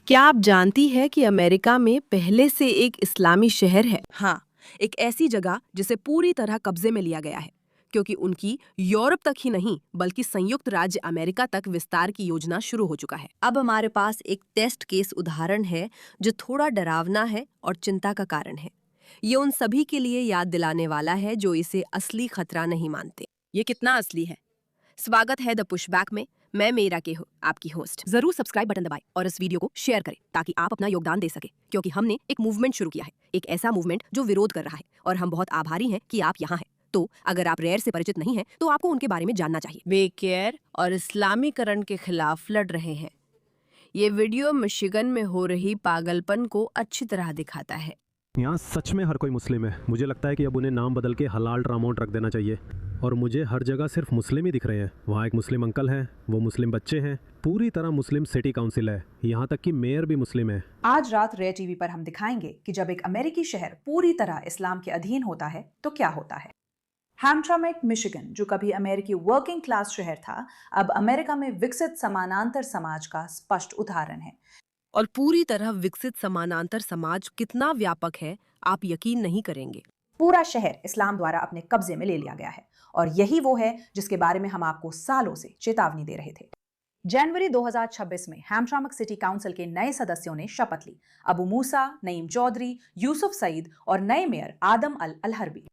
क्या आप जानती है कि अमेरिका में पहले से एक इस्लामी शहर है? हाँ, एक ऐसी जगह जिसे पूरी तरह कब्जे में लिया गया है, क्योंकि उनकी यूरोप तक ही नहीं बल्कि संयुक्त राज्य अमेरिका तक विस्तार की योजना शुरू हो चुका है। अब हमारे पास एक टेस्ट केस उदाहरण है जो थोड़ा डरावना है और चिंता का कारण है। ये उन सभी के लिए याद दिलाने वाला है जो इसे असली खतरा नहीं मानते। ये कितना असली है? स्वागत है द पुशबैक में। मैं मीरा के हूँ, आपकी होस्ट। जरूर सब्सक्राइब बटन दबाएं और इस वीडियो को शेयर करें ताकि आप अपना योगदान दे सके, क्योंकि हमने एक मूवमेंट शुरू किया है, एक ऐसा मूवमेंट जो विरोध कर रहा है और हम बहुत आभारी हैं कि आप यहाँ हैं। तो अगर आप रेयर से परिचित नहीं हैं तो आपको उनके बारे में जानना चाहिए। वे केयर और इस्लामीकरण के खिलाफ लड़ रहे हैं। ये वीडियो मिशिगन में हो रही पागलपन को अच्छी तरह दिखाता है। यहाँ सच में हर कोई मुस्लिम है। मुझे लगता है कि अब उन्हें नाम बदल के हलाल ट्रामोंट रख देना चाहिए। और मुझे हर जगह सिर्फ मुस्लिम ही दिख रहे हैं। वहाँ एक मुस्लिम अंकल हैं, वो मुस्लिम बच्चे हैं, पूरी तरह मुस्लिम सिटी काउंसिल है, यहाँ तक कि मेयर भी मुस्लिम है। आज रात रेयर टीवी पर हम दिखाएंगे कि जब एक अमेरिकी शहर पूरी तरह इस्लाम के अधीन होता है तो क्या होता है। हैम्ट्रामेक, मिशिगन, जो कभी अमेरिकी वर्किंग क्लास शहर था, अब अमेरिका में विकसित समानांतर समाज का स्पष्ट उदाहरण है। और पूरी तरह विकसित समानांतर समाज कितना व्यापक है आप यकीन नहीं करेंगे। पूरा शहर इस्लाम द्वारा अपने कब्जे में ले लिया गया है और यही वो है जिसके बारे में हम आपको सालों से चेतावनी दे रहे थे। जनवरी 2026 में हैम्ट्रामेक सिटी काउंसिल के नए सदस्यों ने शपथ ली। अबू मूसा, नईम चौधरी, यूसुफ सईद और नए मेयर आदम अल हरबी।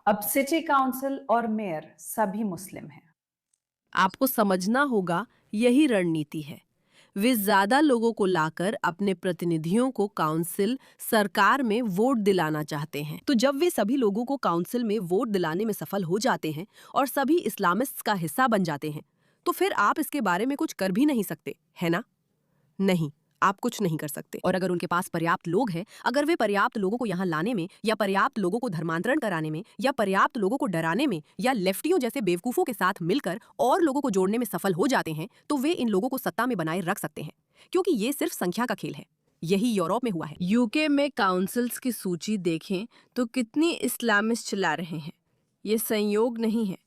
अब सिटी काउंसिल और मेयर सभी मुस्लिम हैं। आपको समझना होगा, यही रणनीति है। वे ज्यादा लोगों को लाकर अपने प्रतिनिधियों को काउंसिल सरकार में वोट दिलाना चाहते हैं। तो जब वे सभी लोगों को काउंसिल में वोट दिलाने में सफल हो जाते हैं और सभी इस्लामिस्ट्स का हिस्सा बन जाते हैं, तो फिर आप इसके बारे में कुछ कर भी नहीं सकते, है ना? नहीं, आप कुछ नहीं कर सकते। और अगर उनके पास पर्याप्त लोग हैं, अगर वे पर्याप्त लोगों को यहाँ लाने में या पर्याप्त लोगों को धर्मांतरण कराने में या पर्याप्त लोगों को डराने में या लेफ्टियों जैसे बेवकूफों के साथ मिलकर और लोगों को जोड़ने में सफल हो जाते हैं, तो वे इन लोगों को सत्ता में बनाए रख सकते हैं, क्योंकि ये सिर्फ संख्या का खेल है। यही यूरोप में हुआ है। यूके में काउंसिल्स की सूची देखें तो कितनी इस्लामिस्ट चला रहे हैं। ये संयोग नहीं है।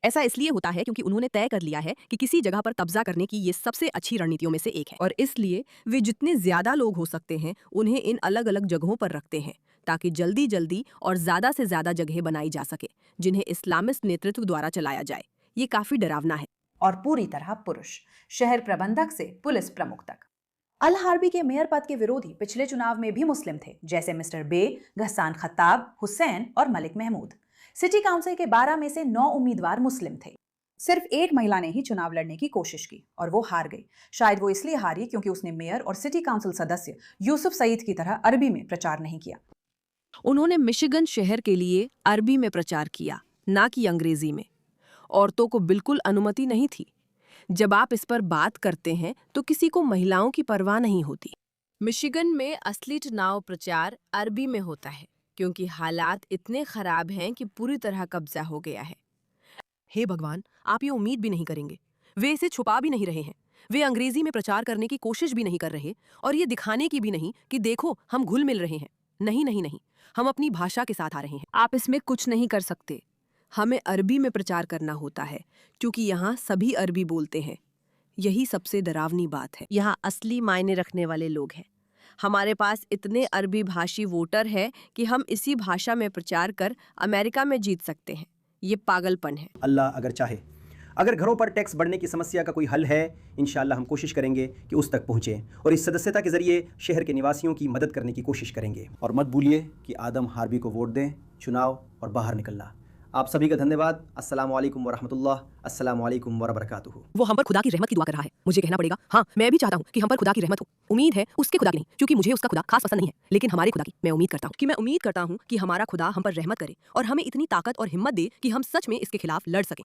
ऐसा इसलिए होता है क्योंकि उन्होंने तय कर लिया है कि किसी जगह पर कब्जा करने की ये सबसे अच्छी रणनीतियों में से एक है, और इसलिए वे जितने ज्यादा लोग हो सकते हैं उन्हें इन अलग अलग जगहों पर रखते हैं ताकि जल्दी जल्दी और ज्यादा से ज्यादा जगह बनाई जा सके जिन्हें इस्लामिस्ट नेतृत्व द्वारा चलाया जाए। ये काफी डरावना है। और पूरी तरह पुरुष, शहर प्रबंधक से पुलिस प्रमुख तक। अल-हरबी के मेयर पद के विरोधी पिछले चुनाव में भी मुस्लिम थे, जैसे मिस्टर बे, गहसान खत्ताब, हुसैन और मलिक महमूद। सिटी काउंसिल के 12 में से 9 उम्मीदवार मुस्लिम थे। सिर्फ एक महिला ने ही चुनाव लड़ने की कोशिश की और वो हार गई। शायद वो इसलिए हारी क्योंकि उसने मेयर और सिटी काउंसिल सदस्य यूसुफ सईद की तरह अरबी में प्रचार नहीं किया। उन्होंने मिशिगन शहर के लिए अरबी में प्रचार किया, ना कि अंग्रेजी में। औरतों को बिल्कुल अनुमति नहीं थी। जब आप इस पर बात करते हैं तो किसी को महिलाओं की परवाह नहीं होती। मिशिगन में असली चुनाव प्रचार अरबी में होता है क्योंकि हालात इतने खराब हैं कि पूरी तरह कब्जा हो गया है। हे भगवान, आप ये उम्मीद भी नहीं करेंगे। वे इसे छुपा भी नहीं रहे हैं। वे अंग्रेजी में प्रचार करने की कोशिश भी नहीं कर रहे और ये दिखाने की भी नहीं कि देखो हम घुल मिल रहे हैं। नहीं नहीं नहीं, हम अपनी भाषा के साथ आ रहे हैं। आप इसमें कुछ नहीं कर सकते। हमें अरबी में प्रचार करना होता है क्योंकि यहाँ सभी अरबी बोलते हैं। यही सबसे डरावनी बात है। यहाँ असली मायने रखने वाले लोग हैं। हमारे पास इतने अरबी भाषी वोटर हैं कि हम इसी भाषा में प्रचार कर अमेरिका में जीत सकते हैं। ये पागलपन है। अल्लाह अगर चाहे, अगर घरों पर टैक्स बढ़ने की समस्या का कोई हल है, इंशाअल्लाह हम कोशिश करेंगे कि उस तक पहुँचें और इस सदस्यता के ज़रिए शहर के निवासियों की मदद करने की कोशिश करेंगे। और मत भूलिए कि आदम हार्बी को वोट दें, चुनाव और बाहर निकलना। आप सभी का धन्यवाद। अस्सलाम वालेकुम वरहमतुल्लाह, अस्सलाम वालेकुम वबरकातुहू। वो हम पर खुदा की रहमत की दुआ कर रहा है। मुझे कहना पड़ेगा, हाँ मैं भी चाहता हूँ कि हम पर खुदा की रहमत हो। उम्मीद है उसके खुदा की नहीं, क्योंकि मुझे उसका खुदा खास पसंद नहीं है, लेकिन हमारे खुदा की मैं उम्मीद करता हूँ कि हमारा खुदा हम पर रहमत करे और हमें इतनी ताकत और हिम्मत दे कि हम सच में इसके खिलाफ लड़ सकें।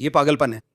ये पागलपन है।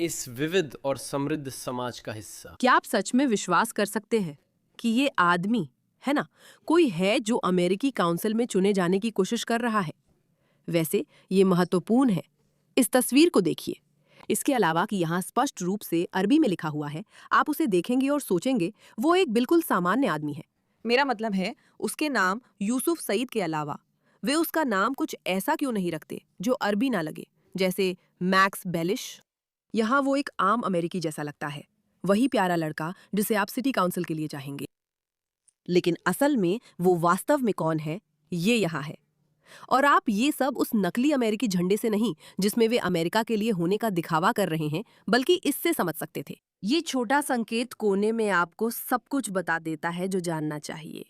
इस विविध और समृद्ध समाज का हिस्सा। क्या आप सच में विश्वास कर सकते हैं कि ये आदमी है ना, कोई है जो अमेरिकी काउंसिल में चुने जाने की कोशिश कर रहा है? वैसे ये महत्वपूर्ण है। इस तस्वीर को देखिए। इसके अलावा कि यहाँ स्पष्ट रूप से अरबी में लिखा हुआ है, आप उसे देखेंगे और सोचेंगे वो एक बिल्कुल सामान्य आदमी है। मेरा मतलब है उसके नाम यूसुफ सईद के अलावा वे उसका नाम कुछ ऐसा क्यों नहीं रखते जो अरबी ना लगे, जैसे मैक्स बेलिश। यहाँ वो एक आम अमेरिकी जैसा लगता है, वही प्यारा लड़का जिसे आप सिटी काउंसिल के लिए चाहेंगे। लेकिन असल में वो वास्तव में कौन है, ये यहाँ है। और आप ये सब उस नकली अमेरिकी झंडे से नहीं, जिसमें वे अमेरिका के लिए होने का दिखावा कर रहे हैं, बल्कि इससे समझ सकते थे। ये छोटा संकेत कोने में आपको सब कुछ बता देता है जो जानना चाहिए।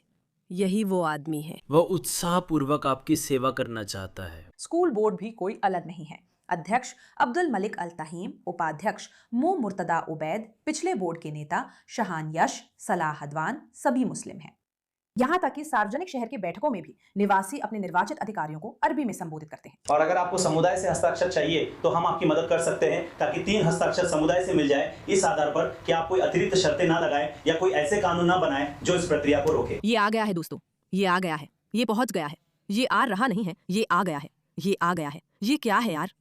यही वो आदमी है। वह उत्साहपूर्वक आपकी सेवा करना चाहता है। स्कूल बोर्ड भी कोई अलग नहीं है। अध्यक्ष अब्दुल मलिक अल तहीम, उपाध्यक्ष मो मुर्तदा उबैद, पिछले बोर्ड के नेता शहान यश, सलाह हदवान सभी मुस्लिम हैं। यहाँ तक कि सार्वजनिक शहर के बैठकों में भी निवासी अपने निर्वाचित अधिकारियों को अरबी में संबोधित करते हैं। और अगर आपको समुदाय से हस्ताक्षर चाहिए तो हम आपकी मदद कर सकते हैं, ताकि 3 हस्ताक्षर समुदाय से मिल जाए, इस आधार पर कि आप कोई अतिरिक्त शर्तें ना लगाएं या कोई ऐसे कानून ना बनाएं जो इस प्रक्रिया को रोके। ये आ गया है दोस्तों, ये आ गया है, ये पहुंच गया है, ये आ रहा नहीं है, ये आ गया है, ये आ गया है। ये क्या है यार?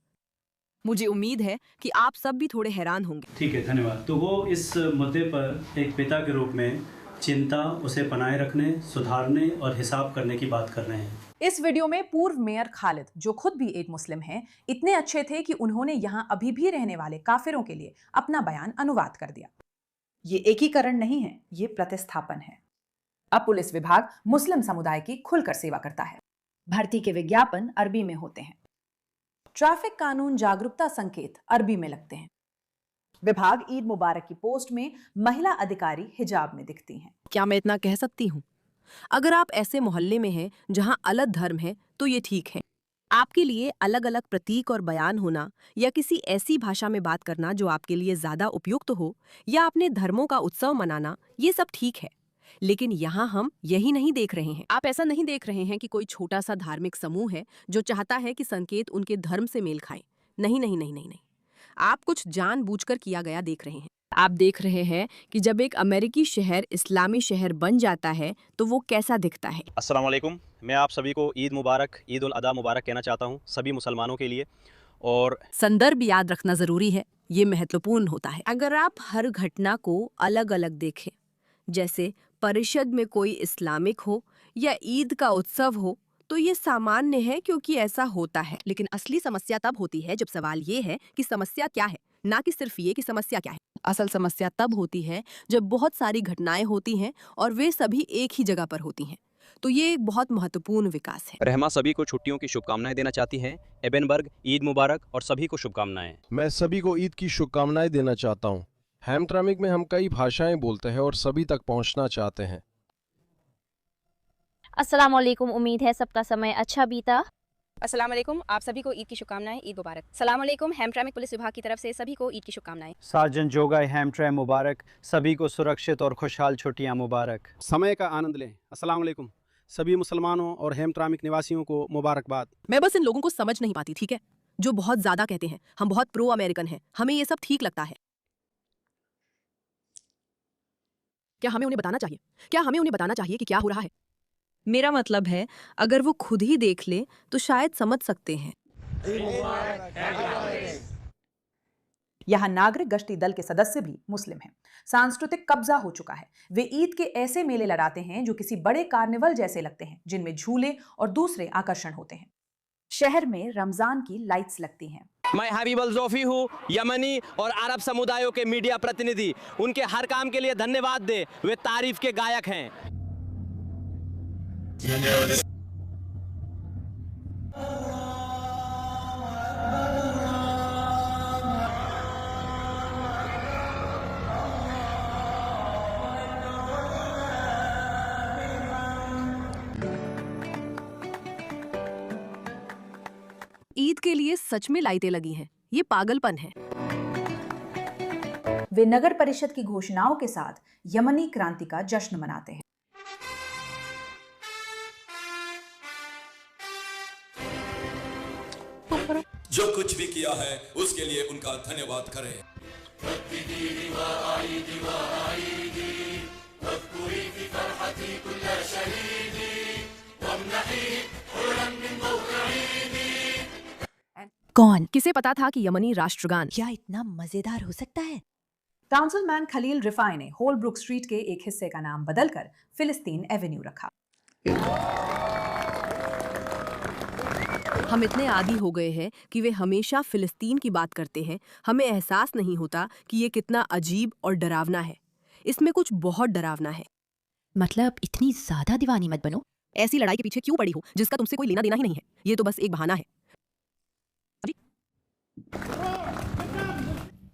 मुझे उम्मीद है कि आप सब भी थोड़े हैरान होंगे। ठीक है, धन्यवाद। तो वो इस मुद्दे पर एक पिता के रूप में चिंता, उसे बनाए रखने, सुधारने और हिसाब करने की बात कर रहे हैं। इस वीडियो में पूर्व मेयर खालिद, जो खुद भी एक मुस्लिम हैं, इतने अच्छे थे कि उन्होंने यहाँ अभी भी रहने वाले काफिरों के लिए अपना बयान अनुवाद कर दिया। ये एकीकरण नहीं है, ये प्रतिस्थापन है। अब पुलिस विभाग मुस्लिम समुदाय की खुलकर सेवा करता है। भर्ती के विज्ञापन अरबी में होते हैं। ट्रैफिक कानून जागरूकता संकेत अरबी में लगते हैं। विभाग ईद मुबारक की पोस्ट में महिला अधिकारी हिजाब में दिखती हैं। क्या मैं इतना कह सकती हूँ? अगर आप ऐसे मोहल्ले में हैं जहाँ अलग धर्म है तो ये ठीक है। आपके लिए अलग अलग प्रतीक और बयान होना, या किसी ऐसी भाषा में बात करना जो आपके लिए ज्यादा उपयुक्त हो, या अपने धर्मों का उत्सव मनाना, ये सब ठीक है। लेकिन यहाँ हम यही नहीं देख रहे हैं। आप ऐसा नहीं देख रहे हैं कि कोई छोटा सा धार्मिक समूह है जो चाहता है कि संकेत उनके धर्म से मेल खाएं। नहीं नहीं नहीं नहीं नहीं, आप कुछ जानबूझकर किया गया देख रहे हैं। आप देख रहे हैं कि जब एक अमेरिकी शहर इस्लामी शहर बन जाता है तो वो कैसा दिखता है। अस्सलाम वालेकुम, मैं आप सभी को ईद मुबारक, ईद उल अदा मुबारक कहना चाहता हूँ सभी मुसलमानों के लिए। और संदर्भ याद रखना जरूरी है, ये महत्वपूर्ण होता है। अगर आप हर घटना को अलग अलग देखें, जैसे परिषद में कोई इस्लामिक हो या ईद का उत्सव हो, तो ये सामान्य है क्योंकि ऐसा होता है। लेकिन असली समस्या तब होती है जब सवाल ये है कि समस्या क्या है, ना कि सिर्फ ये कि समस्या क्या है। असल समस्या तब होती है जब बहुत सारी घटनाएं होती हैं और वे सभी एक ही जगह पर होती हैं। तो ये एक बहुत महत्वपूर्ण विकास है। रहमा सभी को छुट्टियों की शुभकामनाएं देना चाहती हैं। एबेनबर्ग, ईद मुबारक और सभी को शुभकामनाएं। मैं सभी को ईद की शुभकामनाएं देना चाहता हूँ। हैमट्रामिक में हम कई भाषाएं बोलते हैं और सभी तक पहुँचना चाहते हैं। अस्सलाम वालेकुम, उम्मीद है सबका समय अच्छा बीता। अस्सलाम वालेकुम, आप सभी को ईद की शुभकामनाएं, ईद मुबारक। सलाम वालेकुम, हैमट्रामिक पुलिस विभाग की तरफ से सभी को ईद की शुभकामनाएं। सार्जेंट जोगाई हैमट्राम मुबारक, सभी को सुरक्षित और खुशहाल छुट्टियां मुबारक। समय का आनंद लें। अस्सलाम वालेकुम, सभी मुसलमानों और हैमट्रामिक निवासियों को मुबारकबाद। मैं बस इन लोगों को समझ नहीं पाती, ठीक है, जो बहुत ज्यादा कहते हैं हम बहुत प्रो अमेरिकन हैं, हमें ये सब ठीक लगता है। क्या हमें उन्हें बताना चाहिए? क्या हमें उन्हें बताना चाहिए कि क्या हो रहा है? मेरा मतलब है, अगर वो खुद ही देख ले तो शायद समझ सकते हैं। यहाँ नागरिक गश्ती दल के सदस्य भी मुस्लिम हैं। सांस्कृतिक कब्जा हो चुका है। वे ईद के ऐसे मेले लड़ाते हैं जो किसी बड़े कार्निवल जैसे लगते हैं, जिनमें झूले और दूसरे आकर्षण होते हैं। शहर में रमजान की लाइट्स लगती हैं। मैं हबीब अल जोफी हूँ, यमनी और अरब समुदायों के मीडिया प्रतिनिधि। उनके हर काम के लिए धन्यवाद दे, वे तारीफ के गायक हैं। ईद के लिए सच में लाइटें लगी हैं, ये पागलपन है। वे नगर परिषद की घोषणाओं के साथ यमनी क्रांति का जश्न मनाते हैं। जो कुछ भी किया है उसके लिए उनका धन्यवाद करें। कौन किसे पता था कि यमनी राष्ट्रगान क्या इतना मजेदार हो सकता है? काउंसिलमैन खलील रिफाई ने होलब्रुक स्ट्रीट के एक हिस्से का नाम बदलकर फिलिस्तीन एवेन्यू रखा। हम इतने आदी हो गए हैं कि वे हमेशा फिलिस्तीन की बात करते हैं। हमें एहसास नहीं होता कि ये कितना अजीब और डरावना है। इसमें कुछ बहुत डरावना है। मतलब इतनी ज्यादा दीवानी मत बनो। ऐसी लड़ाई के पीछे क्यों पड़ी हो जिसका तुमसे कोई लेना देना ही नहीं है? ये तो बस एक बहाना है।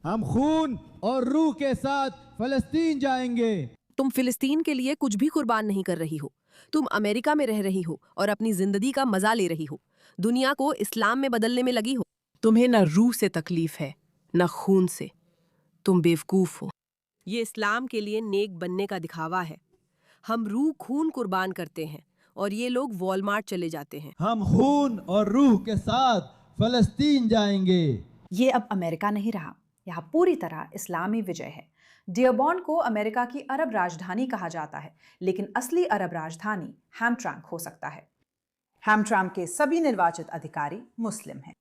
हम खून और रूह के साथ फलस्तीन जाएंगे। तुम फिलिस्तीन के लिए कुछ भी कुर्बान नहीं कर रही हो। तुम अमेरिका में रह रही हो और अपनी जिंदगी का मजा ले रही हो। दुनिया को इस्लाम में बदलने में लगी हो। तुम्हें न रूह से तकलीफ है न खून से। तुम बेवकूफ हो। ये इस्लाम के लिए नेक बनने का दिखावा है। हम रूह खून कुर्बान करते हैं और ये लोग वॉलमार्ट चले जाते हैं। हम खून और रूह के साथ फलस्तीन जाएंगे। ये अब अमेरिका नहीं रहा, यहाँ पूरी तरह इस्लामी विजय है। डियरबॉर्न को अमेरिका की अरब राजधानी कहा जाता है, लेकिन असली अरब राजधानी हैमट्रांक हो सकता है। हैमट्रांक के सभी निर्वाचित अधिकारी मुस्लिम हैं।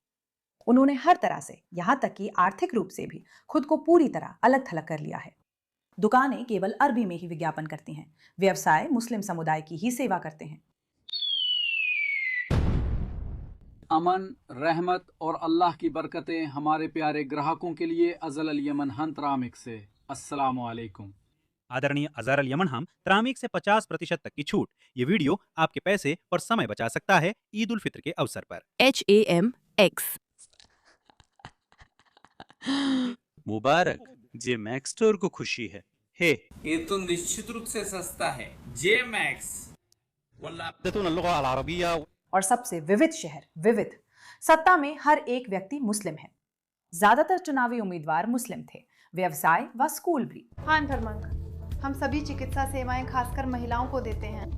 उन्होंने हर तरह से, यहाँ तक कि आर्थिक रूप से भी, खुद को पूरी तरह अलग थलग कर लिया है। दुकानें केवल अरबी में ही विज्ञापन करती हैं। व्यवसाय मुस्लिम समुदाय की ही सेवा करते हैं। अमन, रहमत और अल्लाह की बरकतें हमारे प्यारे ग्राहकों के लिए अज़ल अल यमन हम त्रामिक से। अस्सलामु अलैकुम। आदरणीय अज़हर अल यमन हम त्रामिक से 50% तक की छूट। ये वीडियो आपके पैसे और समय बचा सकता है ईद उल फित्र के अवसर पर। HAMX मुबारक, जे मैक्स स्टोर को खुशी है। हे ये तो निश्चित रूप से सस्ता है। जे मैक्स। और सबसे विविध शहर, विविध। सत्ता में हर एक व्यक्ति मुस्लिम है। ज्यादातर चुनावी उम्मीदवार मुस्लिम थे। व्यवसाय व स्कूल भी। हाँ धर्मांक, हम सभी चिकित्सा सेवाएं खासकर महिलाओं को देते हैं।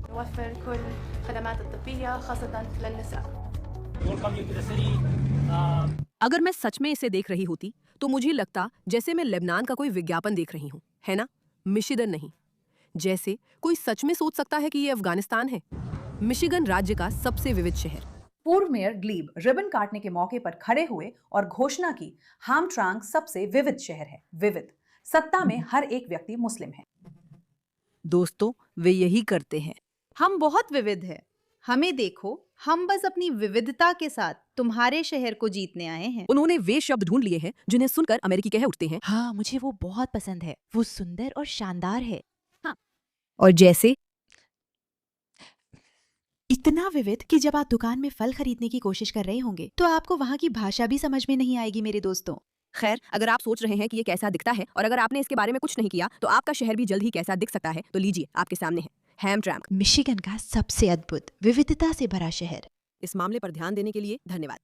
अगर मैं सच में इसे देख रही होती तो मुझे लगता जैसे मैं लेबनान का कोई विज्ञापन देख रही हूँ, है ना? मिशिगन नहीं। जैसे कोई सच में सोच सकता है कि ये अफगानिस्तान है। मिशिगन राज्य का सबसे विविध शहर। पूर्व मेयर ग्लीब रिबन काटने के मौके पर खड़े हुए और घोषणा की, हैमट्रांक सबसे विविध शहर है। विविध। सत्ता में हर एक व्यक्ति मुस्लिम है। दोस्तों, वे यही करते हैं। हम बहुत विविध हैं। हमें देखो, हम बस अपनी विविधता के साथ तुम्हारे शहर को जीतने आए हैं। उन्होंने वे शब्द ढूंढ लिए हैं जिन्हें सुनकर अमेरिकी कह उठते हैं, हाँ मुझे वो बहुत पसंद है, वो सुंदर और शानदार है। हाँ। और जैसे इतना विविध कि जब आप दुकान में फल खरीदने की कोशिश कर रहे होंगे तो आपको वहाँ की भाषा भी समझ में नहीं आएगी मेरे दोस्तों। खैर, अगर आप सोच रहे हैं कि ये कैसा दिखता है और अगर आपने इसके बारे में कुछ नहीं किया तो आपका शहर भी जल्द ही कैसा दिख सकता है, तो लीजिए, आपके सामने है हैमट्रांक, मिशिगन का सबसे अद्भुत विविधता से भरा शहर। इस मामले पर ध्यान देने के लिए धन्यवाद।